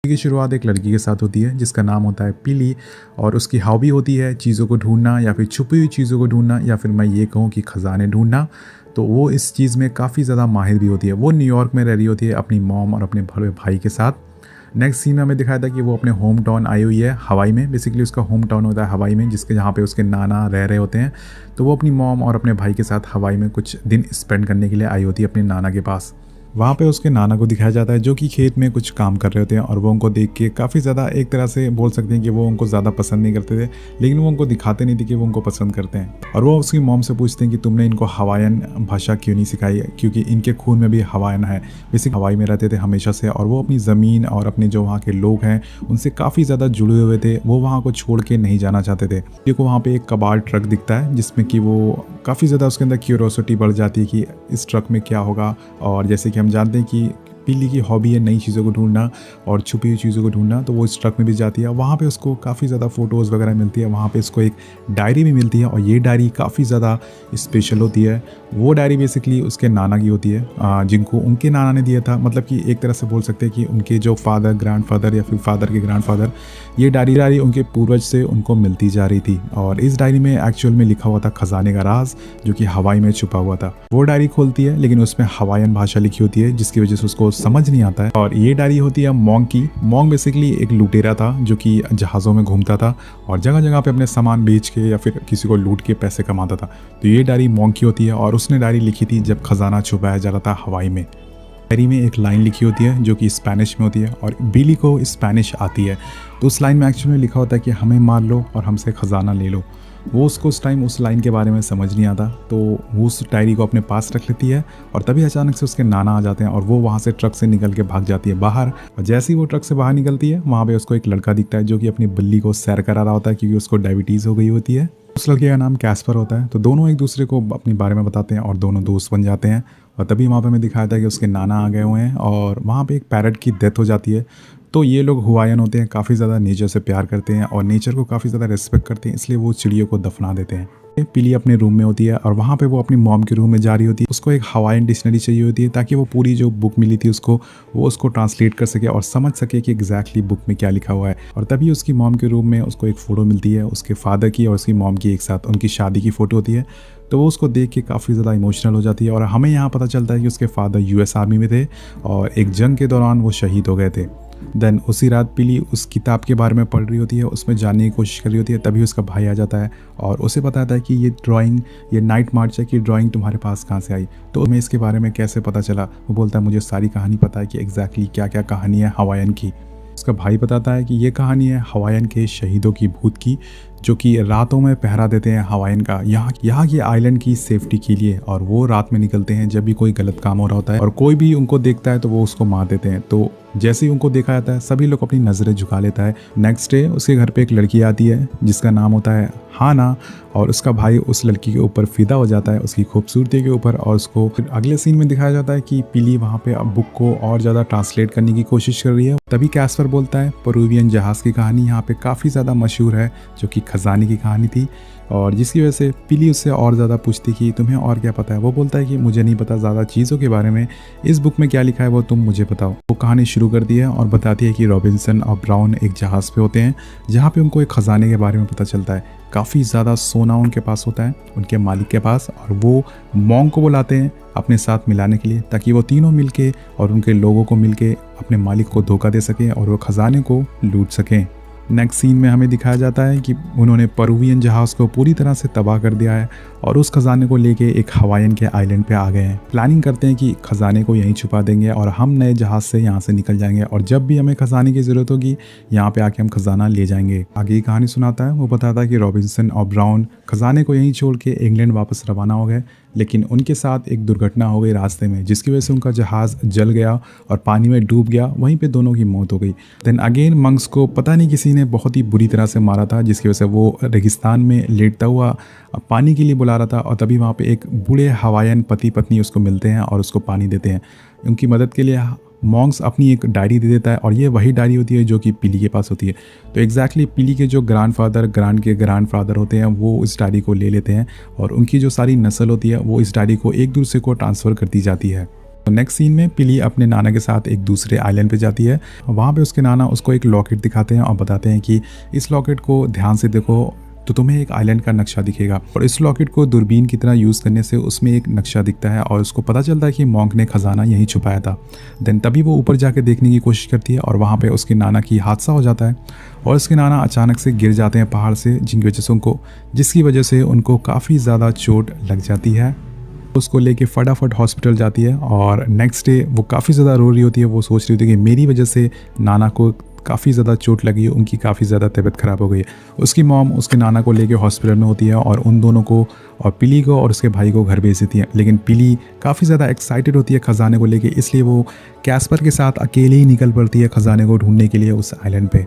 की शुरुआत एक लड़की के साथ होती है जिसका नाम होता है पीली और उसकी हॉबी होती है चीज़ों को ढूंढना या फिर छुपी हुई चीज़ों को ढूंढना या फिर मैं ये कहूँ कि खजाने ढूंढना। तो वो इस चीज़ में काफ़ी ज़्यादा माहिर भी होती है। वो न्यूयॉर्क में रह रही होती है अपनी मॉम और अपने बड़े भाई के साथ। नेक्स्ट सीन में हमें दिखाया था कि वो अपने होम टाउन आई हुई है हवाई में। बेसिकली उसका होम टाउन होता है हवाई में, जिसके जहाँ पे उसके नाना रह रहे होते हैं। तो वो अपनी मॉम और अपने भाई के साथ हवाई में कुछ दिन स्पेंड करने के लिए आई होती है अपने नाना के पास। वहाँ पे उसके नाना को दिखाया जाता है जो कि खेत में कुछ काम कर रहे होते हैं और वो उनको देख के काफ़ी ज़्यादा एक तरह से बोल सकते हैं कि वो उनको ज़्यादा पसंद नहीं करते थे, लेकिन वो उनको दिखाते नहीं थे कि वो उनको पसंद करते हैं। और वो उसकी मॉम से पूछते हैं कि तुमने इनको हवाईयन भाषा क्यों नहीं सिखाई, क्योंकि इनके खून में भी हवाईयन है। बेसिक हवाई में रहते थे हमेशा से और वो अपनी ज़मीन और अपने जो वहाँ के लोग हैं उनसे काफ़ी ज़्यादा जुड़े हुए थे। वो वहाँ को छोड़ के नहीं जाना चाहते थे। देखो वहाँ पे एक कबाड़ ट्रक दिखता है जिसमें कि वो काफ़ी ज़्यादा उसके अंदर क्यूरोसिटी बढ़ जाती है कि इस ट्रक में क्या होगा। और जैसे कि हम जानते हैं कि पीली की हॉबी है नई चीज़ों को ढूंढना और छुपी हुई चीज़ों को ढूंढना, तो वो इस ट्रक में भी जाती है। वहाँ पे उसको काफ़ी ज़्यादा फ़ोटोज़ वगैरह मिलती है। वहाँ पे इसको एक डायरी भी मिलती है और ये डायरी काफ़ी ज़्यादा स्पेशल होती है। वो डायरी बेसिकली उसके नाना की होती है, जिनको उनके नाना ने दिया था। मतलब कि एक तरह से बोल सकते हैं कि उनके जो फादर, ग्रैंडफादर या फिर फादर के ग्रैंडफादर, ये डायरी उनके पूर्वज से उनको मिलती जा रही थी। और इस डायरी में एक्चुअल में लिखा हुआ था खजाने का राज, जो कि हवाई में छुपा हुआ था। वो डायरी खोलती है लेकिन उसमें हवाईयन भाषा लिखी होती है जिसकी वजह से उसको समझ नहीं आता है। और ये डायरी होती है मोंग की। मोंग बेसिकली एक लुटेरा था जो कि जहाज़ों में घूमता था और जगह जगह पे अपने सामान बेच के या फिर किसी को लूट के पैसे कमाता था। तो ये डायरी मोंग की होती है और उसने डायरी लिखी थी जब खजाना छुपाया जा रहा था हवाई में। डायरी में एक लाइन लिखी होती है जो कि स्पेनिश में होती है और बिली को स्पेनिश आती है। तो उस लाइन में एक्चुअली लिखा होता है कि हमें मार लो और हमसे खजाना ले लो। वो उसको उस टाइम उस लाइन के बारे में समझ नहीं आता, तो वो उस डायरी को अपने पास रख लेती है। और तभी अचानक से उसके नाना आ जाते हैं और वो वहाँ से ट्रक से निकल के भाग जाती है बाहर। और जैसे ही वो ट्रक से बाहर निकलती है वहाँ पे उसको एक लड़का दिखता है जो कि अपनी बिल्ली को सैर करा रहा होता है क्योंकि उसको डायबिटीज़ हो गई होती है। उस लड़के का नाम कैस्पर होता है। तो दोनों एक दूसरे को अपने बारे में बताते हैं और दोनों दोस्त बन जाते हैं। और तभी वहाँ पे हमें दिखाया था कि उसके नाना आ गए हुए हैं और वहाँ पे एक पैरट की डेथ हो जाती है। तो ये लोग हुआयन होते हैं, काफ़ी ज़्यादा नेचर से प्यार करते हैं और नेचर को काफ़ी ज़्यादा रिस्पेक्ट करते हैं, इसलिए वो चिड़ियों को दफना देते हैं। पीली अपने रूम में होती है और वहाँ पे वो अपनी मॉम के रूम में जा रही होती है। उसको एक हवाईयन डिक्शनरी चाहिए होती है ताकि वो पूरी जो बुक मिली थी उसको ट्रांसलेट कर सके और समझ सके कि एग्जैक्टली बुक में क्या लिखा हुआ है। और तभी उसकी मॉम के रूम में उसको एक फ़ोटो मिलती है उसके फादर की और उसकी मॉम की एक साथ, उनकी शादी की फ़ोटो होती है। तो वो उसको देख के काफ़ी ज़्यादा इमोशनल हो जाती है और हमें यहाँ पता चलता है कि उसके फादर US आर्मी में थे और एक जंग के दौरान वो शहीद हो गए थे। देन उसी रात पीली उस किताब के बारे में पढ़ रही होती है, उसमें जानने की कोशिश कर रही होती है। तभी उसका भाई आ जाता है और उसे बताता है कि ये ड्राइंग, ये नाइट मार्च है, कि ड्राइंग तुम्हारे पास कहाँ से आई। तो हमें इसके बारे में कैसे पता चला। वो बोलता है मुझे सारी कहानी पता है कि एग्जैक्टली क्या क्या कहानी है हवाईयन की। उसका भाई बताता है कि ये कहानी है हवाईयन के शहीदों की भूत की, जो कि रातों में पहरा देते हैं हवाईयन का यहाँ की आइलैंड की सेफ्टी के लिए। और वो रात में निकलते हैं जब भी कोई गलत काम हो रहा होता है और कोई भी उनको देखता है तो वो उसको मार देते हैं। तो जैसे ही उनको देखा जाता है सभी लोग अपनी नज़रें झुका लेता है। नेक्स्ट डे उसके घर पे एक लड़की आती है जिसका नाम होता है हाना और उसका भाई उस लड़की के ऊपर फिदा हो जाता है, उसकी खूबसूरती के ऊपर। और उसको फिर अगले सीन में दिखाया जाता है कि पीली वहाँ पे अब बुक को और ज़्यादा ट्रांसलेट करने की कोशिश कर रही है। तभी कैस्पर बोलता है पेरुवियन जहाज़ की कहानी यहाँ पे काफ़ी ज़्यादा मशहूर है, जो कि खजाने की कहानी थी। और जिसकी वजह से पीली उससे और ज़्यादा पूछती कि तुम्हें और क्या पता है। वो बोलता है कि मुझे नहीं पता ज़्यादा चीज़ों के बारे में, इस बुक में क्या लिखा है वो तुम मुझे बताओ। वो कहानी शुरू करती है और बताती है कि रॉबिन्सन और ब्राउन एक जहाज़ पे होते हैं जहाँ पे उनको एक ख़जाने के बारे में पता चलता है। काफ़ी ज़्यादा सोना उनके पास होता है, उनके मालिक के पास। और वो मोंग को बुलाते हैं अपने साथ मिलाने के लिए ताकि वो तीनों मिलके और उनके लोगों को मिलके अपने मालिक को धोखा दे सकें और वो ख़जाने को लूट सकें। नेक्स्ट सीन में हमें दिखाया जाता है कि उन्होंने पेरुवियन जहाज़ को पूरी तरह से तबाह कर दिया है और उस खजाने को लेके एक हवाईयन के आइलैंड पे आ गए हैं। प्लानिंग करते हैं कि खजाने को यहीं छुपा देंगे और हम नए जहाज़ से यहाँ से निकल जाएंगे और जब भी हमें खजाने की ज़रूरत होगी यहाँ पे आके हम खजाना ले जाएंगे। आगे की कहानी सुनाता है। वो बताता है कि रॉबिन्सन और ब्राउन खजाने को यहीं छोड़ के इंग्लैंड वापस रवाना हो गए, लेकिन उनके साथ एक दुर्घटना हो गई रास्ते में जिसकी वजह से उनका जहाज़ जल गया और पानी में डूब गया। वहीं पे दोनों की मौत हो गई। देन अगेन मंक्स को पता नहीं किसी ने बहुत ही बुरी तरह से मारा था जिसकी वजह से वो रेगिस्तान में लेटता हुआ पानी के लिए बुला रहा था। और तभी वहाँ पे एक बूढ़े हवाईयन पति पत्नी उसको मिलते हैं और उसको पानी देते हैं। उनकी मदद के लिए मॉन्क्स अपनी एक डायरी दे देता है और ये वही डायरी होती है जो कि पीली के पास होती है। तो एग्जैक्टली पीली के जो ग्रैंडफादर होते हैं वो इस डायरी को ले लेते हैं और उनकी जो सारी नस्ल होती है वो इस डायरी को एक दूसरे को ट्रांसफ़र करती जाती है। तो नेक्स्ट सीन में पिली अपने नाना के साथ एक दूसरे आइलैंड पे जाती है। वहाँ पे उसके नाना उसको एक लॉकेट दिखाते हैं और बताते हैं कि इस लॉकेट को ध्यान से देखो तो तुम्हें एक आइलैंड का नक्शा दिखेगा, और इस लॉकेट को दूरबीन की तरह यूज़ करने से उसमें एक नक्शा दिखता है और उसको पता चलता है कि मॉन्क ने खजाना यहीं छुपाया था। देन तभी वो ऊपर जाके देखने की कोशिश करती है और वहाँ पे उसके नाना की हादसा हो जाता है और उसके नाना अचानक से गिर जाते हैं पहाड़ से, जिसकी वजह से उनको काफ़ी ज़्यादा चोट लग जाती है। उसको लेके फटाफट हॉस्पिटल जाती है और नेक्स्ट डे वो काफ़ी ज़्यादा रो रही होती है। वो सोच रही होती है कि मेरी वजह से नाना को काफ़ी ज़्यादा चोट लगी है, उनकी काफ़ी ज़्यादा तबीयत ख़राब हो गई है। उसकी मॉम उसके नाना को लेके हॉस्पिटल में होती है और उन दोनों को और पिली को और उसके भाई को घर भेज देती है। लेकिन पिली काफ़ी ज़्यादा एक्साइटेड होती है खजाने को लेके, इसलिए वो कैस्पर के साथ अकेले ही निकल पड़ती है खजाने को ढूंढने के लिए उस आइलैंड पे।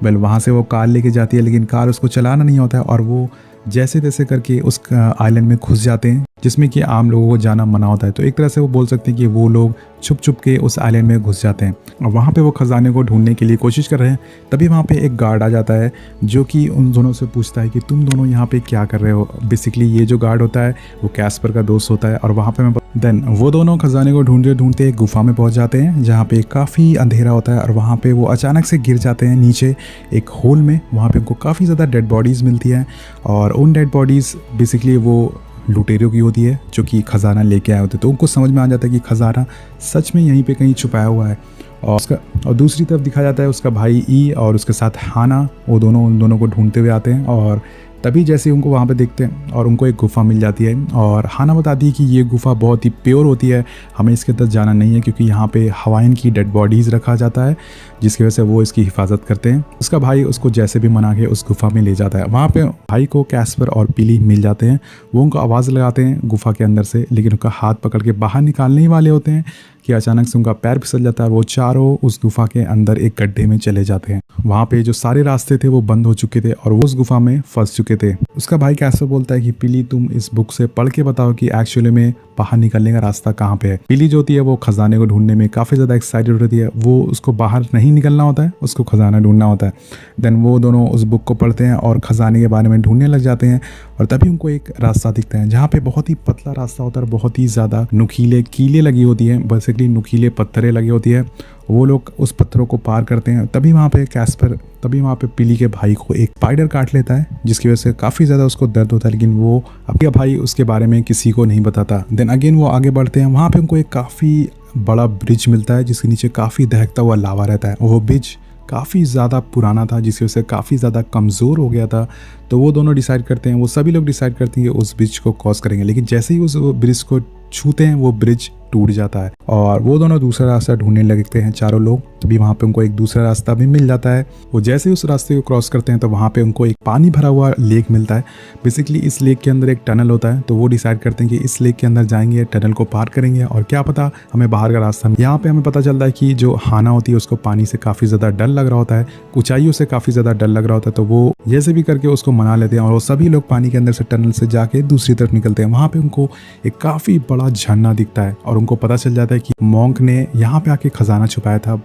वहाँ से वो कार लेके जाती है, लेकिन कार उसको चलाना नहीं होता है और वो जैसे तैसे करके उस आइलैंड में घुस जाते हैं, जिसमें कि आम लोगों को जाना मना होता है। तो एक तरह से वो बोल सकते हैं कि वो लोग छुप छुप के उस आइलैंड में घुस जाते हैं और वहाँ पे वो खजाने को ढूंढने के लिए कोशिश कर रहे हैं। तभी वहाँ पे एक गार्ड आ जाता है जो कि उन दोनों से पूछता है कि तुम दोनों यहाँ पे क्या कर रहे हो। बेसिकली ये जो गार्ड होता है वो कैस्पर का दोस्त होता है और वहाँ पे देन वो दोनों खजाने को ढूंढते ढूंढते एक गुफा में पहुँच जाते हैं जहाँ पे काफ़ी अंधेरा होता है और वहाँ पे वो अचानक से गिर जाते हैं नीचे एक होल में। वहाँ पे उनको काफ़ी ज़्यादा डेड बॉडीज़ मिलती हैं और उन डेड बॉडीज़ बेसिकली वो लुटेरों की होती है जो कि खजाना लेके आए होते हैं। तो उनको समझ में आ जाता है कि खजाना सच में यहीं पे कहीं छुपाया हुआ है। और दूसरी तरफ दिखा जाता है उसका भाई ई और उसके साथ हाना, वो दोनों उन दोनों को ढूंढते हुए आते हैं और तभी जैसे उनको वहाँ पे देखते हैं और उनको एक गुफ़ा मिल जाती है और हाना बताती है कि ये गुफ़ा बहुत ही प्योर होती है, हमें इसके अंदर जाना नहीं है क्योंकि यहाँ पे हवाइन की डेड बॉडीज़ रखा जाता है, जिसकी वजह से वो इसकी हिफाजत करते हैं। उसका भाई उसको जैसे भी मना के उस गुफ़ा में ले जाता है। वहाँ पे भाई को कैस्पर और पिली मिल जाते हैं। वो उनको आवाज़ लगाते हैं गुफ़ा के अंदर से, लेकिन उनका हाथ पकड़ के बाहर निकालने ही वाले होते हैं कि अचानक से उनका पैर फिसल जाता है। वो चारों उस गुफ़ा के अंदर एक गड्ढे में चले जाते हैं। वहाँ पे जो सारे रास्ते थे वो बंद हो चुके थे और वो उस गुफा में फंस चुके थे। उसका भाई कैस्पर बोलता है कि पिली तुम इस बुक से पढ़ के बताओ कि एक्चुअली में बाहर निकलने का रास्ता कहाँ पे है। पिली जो होती है वो खजाने को ढूंढने में काफ़ी ज़्यादा एक्साइटेड होती है। वो उसको बाहर नहीं निकलना होता है, उसको खजाना ढूंढना होता है। देन वो दोनों उस बुक को पढ़ते हैं और खजाने के बारे में ढूंढने लग जाते हैं और तभी उनको एक रास्ता दिखता है जहाँ पे बहुत ही पतला रास्ता होता है और बहुत ही ज़्यादा नुकीले कीले लगी होती है, बेसिकली नुकीले पत्थरें लगी होती है। वो लोग उस पत्थरों को पार करते हैं। तभी वहाँ पे पिली के भाई को एक स्पाइडर काट लेता है, जिसकी वजह से काफ़ी ज़्यादा उसको दर्द होता है, लेकिन वो अपने भाई उसके बारे में किसी को नहीं बताता। देन अगेन वो आगे बढ़ते हैं। वहाँ पे उनको एक काफ़ी बड़ा ब्रिज मिलता है जिसके नीचे काफ़ी दहकता हुआ लावा रहता है। वो ब्रिज काफ़ी ज़्यादा पुराना था जिसकी वजह से काफ़ी ज़्यादा कमज़ोर हो गया था। तो वो दोनों डिसाइड करते हैं, वो सभी लोग डिसाइड करते हैं कि उस ब्रिज को क्रॉस करेंगे, लेकिन जैसे ही उस ब्रिज को छूते हैं वो ब्रिज टूट जाता है और वो दोनों दूसरा रास्ता ढूंढने लगते हैं चारों लोग। तभी वहाँ पे उनको एक दूसरा रास्ता भी मिल जाता है। वो जैसे ही उस रास्ते को क्रॉस करते हैं तो वहाँ पे उनको एक पानी भरा हुआ लेक मिलता है। बेसिकली इस लेक के अंदर एक टनल होता है, तो वो डिसाइड करते हैं कि इस लेक के अंदर जाएंगे, टनल को पार करेंगे और क्या पता हमें बाहर का रास्ता। यहाँ पे हमें पता चलता है कि जो हाना होती है उसको पानी से काफ़ी ज़्यादा डर लग रहा होता है, ऊंचाइयों से काफ़ी ज़्यादा डर लग रहा होता है। तो वो जैसे भी करके उसको मना लेते हैं और वो सभी लोग पानी के अंदर से टनल से जाके दूसरी तरफ निकलते हैं। वहाँ पे उनको एक काफ़ी बड़ा झरना दिखता है और उनको पता चल जाता है कि मॉन्क ने यहाँ पे आके खजाना छुपाया था।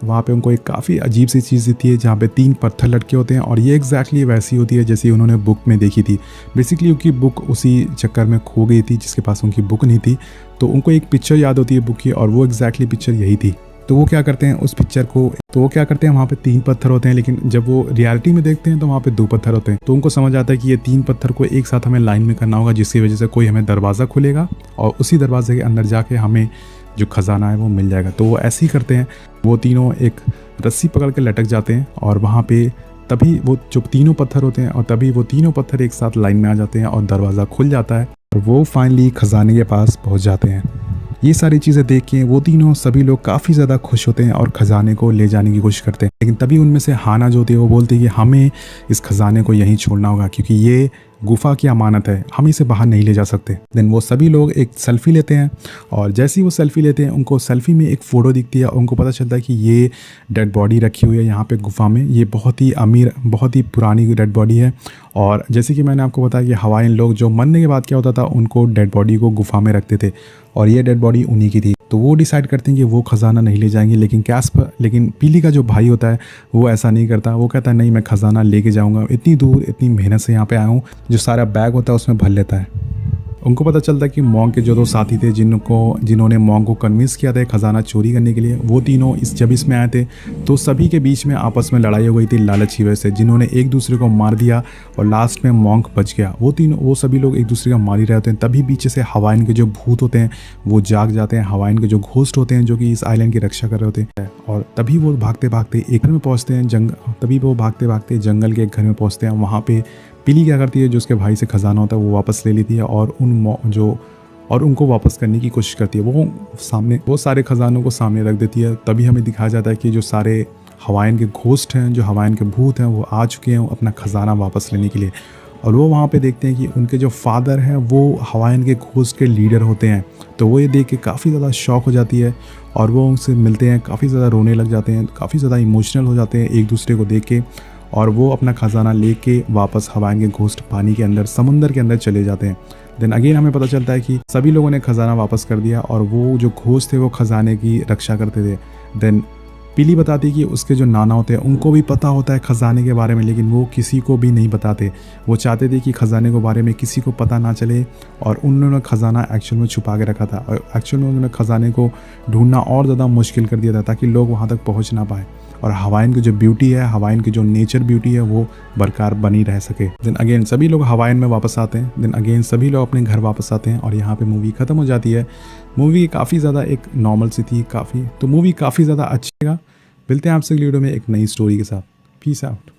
वहाँ पे उनको एक काफ़ी अजीब सी चीज़ दिखती है जहाँ पे 3 पत्थर लटके होते हैं और ये एग्जैक्टली वैसी होती है जैसी उन्होंने बुक में देखी थी। बेसिकली उनकी बुक उसी चक्कर में खो गई थी, जिसके पास उनकी बुक नहीं थी, तो उनको एक पिक्चर याद होती है बुक की और वो एग्जैक्टली पिक्चर यही थी। तो वो क्या करते हैं वहाँ पे 3 पत्थर होते हैं, लेकिन जब वो रियलिटी में देखते हैं तो वहाँ पे 2 पत्थर होते हैं। तो उनको समझ आता है कि ये 3 पत्थर को एक साथ हमें लाइन में करना होगा, जिसकी वजह से कोई हमें दरवाज़ा खुलेगा और उसी दरवाजे के अंदर जाके हमें जो खजाना है वो मिल जाएगा। तो वो ऐसे ही करते हैं। वो तीनों एक रस्सी पकड़ के लटक जाते हैं और वहाँ पे तभी वो जो तीनों पत्थर होते हैं और तभी वो तीनों पत्थर एक साथ लाइन में आ जाते हैं और दरवाज़ा खुल जाता है और वो फाइनली खजाने के पास पहुँच जाते हैं। ये सारी चीज़ें देख के वो तीनों सभी लोग काफ़ी ज़्यादा खुश होते हैं और ख़जाने को ले जाने की कोशिश करते हैं। लेकिन तभी उनमें से हाना जो होती है वो बोलती है कि हमें इस खजाने को यहीं छोड़ना होगा क्योंकि ये गुफा की अमानत है, हम इसे बाहर नहीं ले जा सकते। देन वो सभी लोग एक सेल्फ़ी लेते हैं और जैसे ही वो सेल्फ़ी लेते हैं उनको सेल्फ़ी में एक फ़ोटो दिखती है और उनको पता चलता है कि ये डेड बॉडी रखी हुई है यहाँ पे गुफा में। ये बहुत ही अमीर, बहुत ही पुरानी डेड बॉडी है और जैसे कि मैंने आपको बताया कि हवाईन लोग जो मरने के बाद क्या होता था, उनको डेड बॉडी को गुफा में रखते थे और ये डेड बॉडी उन्हीं की थी। तो वो डिसाइड करते हैं कि वो खजाना नहीं ले जाएंगे, लेकिन पिली का जो भाई होता है वो ऐसा नहीं करता। वो कहता है नहीं, मैं खजाना लेके जाऊंगा, इतनी दूर इतनी मेहनत से यहाँ पे आया हूँ। जो सारा बैग होता है उसमें भर लेता है। उनको पता चलता है कि मॉन्क के जो दो साथी थे जिन्होंने मॉन्क को कन्विंस किया था खजाना चोरी करने के लिए, वो तीनों जब इसमें आए थे तो सभी के बीच में आपस में लड़ाई हो गई थी लालच की वजह से, जिन्होंने एक दूसरे को मार दिया और लास्ट में मॉन्क बच गया। वो सभी लोग एक दूसरे का मार ही रहे होते हैं। तभी पीछे से हवाइन के जो भूत होते हैं वो जाग जाते हैं, हवाइन के जो घोस्ट होते हैं जो कि इस आइलैंड की रक्षा कर रहे होते हैं, और तभी वो भागते भागते एक घर में पहुँचते हैं जंगल के एक घर में पहुँचते हैं। वहाँ पे पिली क्या करती है, जो उसके भाई से खजाना होता है वो वापस ले लेती है और उनको वापस करने की कोशिश करती है। वो सारे खजानों को सामने रख देती है। तभी हमें दिखाया जाता है कि जो सारे हवाइन के घोस्ट हैं, जो हवाइन के भूत हैं, वो आ चुके हैं अपना खजाना वापस लेने के लिए। और वो वहाँ पे देखते हैं कि उनके जो फादर हैं वो हवाइन के घोस्ट के लीडर होते हैं। तो वो ये देख के काफ़ी ज़्यादा शॉक हो जाती है और वो उनसे मिलते हैं, काफ़ी ज़्यादा रोने लग जाते हैं, काफ़ी ज़्यादा इमोशनल हो जाते हैं एक दूसरे को देख के, और वो अपना खजाना लेके वापस हवाइन के घोस्ट पानी के अंदर, समुंदर के अंदर चले जाते हैं। देन अगेन हमें पता चलता है कि सभी लोगों ने खजाना वापस कर दिया और वो जो घोस्ट थे वो खजाने की रक्षा करते थे। देन पिली बताती है कि उसके जो नाना होते हैं उनको भी पता होता है खजाने के बारे में, लेकिन वो किसी को भी नहीं बताते। वो चाहते थे कि खजाने के बारे में किसी को पता ना चले, और उन्होंने खजाना एक्चुअल में छुपा के रखा था, और एक्चुअल में उन्होंने खजाने को ढूंढना और ज़्यादा मुश्किल कर दिया था ताकि लोग वहाँ तक पहुँच ना पाए, और हवाइन की जो ब्यूटी है, हवाइन की जो नेचर ब्यूटी है वो बरकरार बनी रह सके। देन अगेन सभी लोग हवाइन में वापस आते हैं। देन अगेन सभी लोग अपने घर वापस आते हैं और यहाँ पे मूवी ख़त्म हो जाती है। मूवी काफ़ी ज़्यादा एक नॉर्मल सी थी तो मूवी काफ़ी ज़्यादा अच्छी लगा। मिलते हैं आपसे अगली वीडियो में एक नई स्टोरी के साथ। Peace out.